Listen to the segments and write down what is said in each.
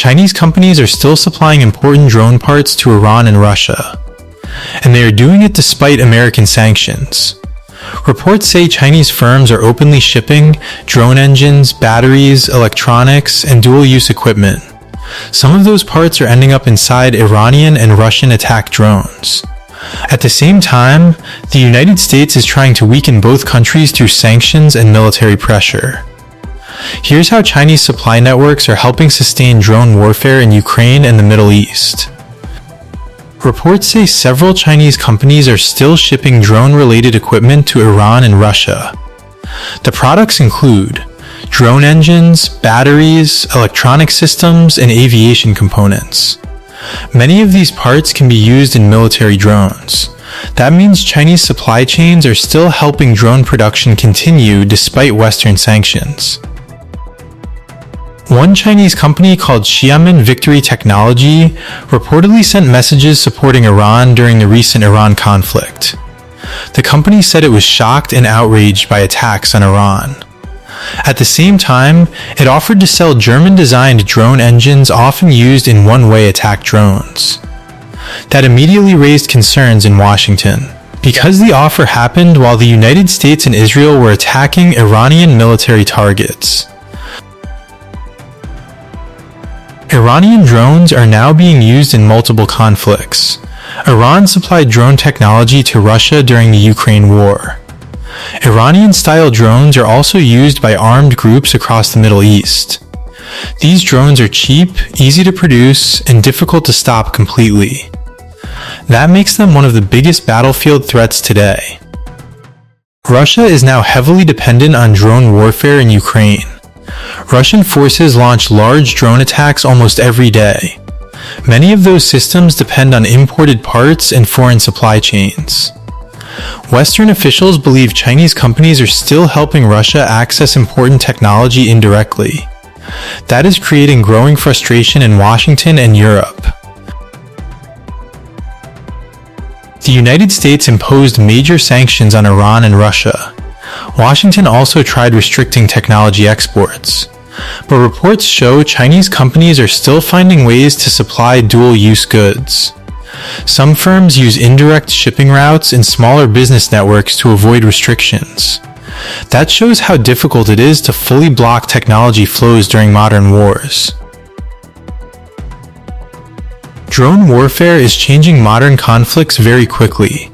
Chinese companies are still supplying important drone parts to Iran and Russia, and they are doing it despite American sanctions. Reports say Chinese firms are openly shipping drone engines, batteries, electronics, and dual-use equipment. Some of those parts are ending up inside Iranian and Russian attack drones. At the same time, the United States is trying to weaken both countries through sanctions and military pressure. Here's how Chinese supply networks are helping sustain drone warfare in Ukraine and the Middle East. Reports say several Chinese companies are still shipping drone-related equipment to Iran and Russia. The products include drone engines, batteries, electronic systems, and aviation components. Many of these parts can be used in military drones. That means Chinese supply chains are still helping drone production continue despite Western sanctions. One Chinese company called Xiamen Victory Technology reportedly sent messages supporting Iran during the recent Iran conflict. The company said it was shocked and outraged by attacks on Iran. At the same time, it offered to sell German-designed drone engines often used in one-way attack drones. That immediately raised concerns in Washington, because the offer happened while the United States and Israel were attacking Iranian military targets. Iranian drones are now being used in multiple conflicts. Iran supplied drone technology to Russia during the Ukraine war. Iranian-style drones are also used by armed groups across the Middle East. These drones are cheap, easy to produce, and difficult to stop completely. That makes them one of the biggest battlefield threats today. Russia is now heavily dependent on drone warfare in Ukraine. Russian forces launch large drone attacks almost every day. Many of those systems depend on imported parts and foreign supply chains. Western officials believe Chinese companies are still helping Russia access important technology indirectly. That is creating growing frustration in Washington and Europe. The United States imposed major sanctions on Iran and Russia. Washington also tried restricting technology exports. But reports show Chinese companies are still finding ways to supply dual-use goods. Some firms use indirect shipping routes and smaller business networks to avoid restrictions. That shows how difficult it is to fully block technology flows during modern wars. Drone warfare is changing modern conflicts very quickly.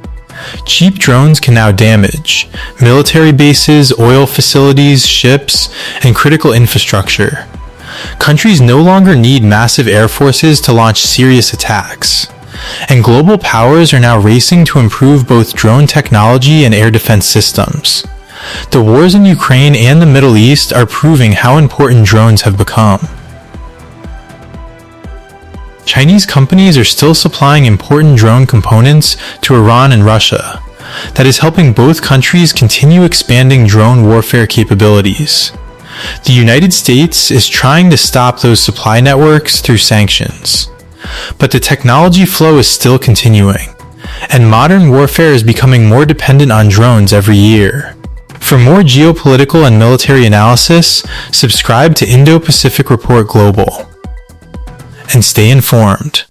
Cheap drones can now damage military bases, oil facilities, ships, and critical infrastructure. Countries no longer need massive air forces to launch serious attacks. And global powers are now racing to improve both drone technology and air defense systems. The wars in Ukraine and the Middle East are proving how important drones have become. Chinese companies are still supplying important drone components to Iran and Russia. That is helping both countries continue expanding drone warfare capabilities. The United States is trying to stop those supply networks through sanctions. But the technology flow is still continuing, and modern warfare is becoming more dependent on drones every year. For more geopolitical and military analysis, subscribe to Indo-Pacific Report Global. And stay informed.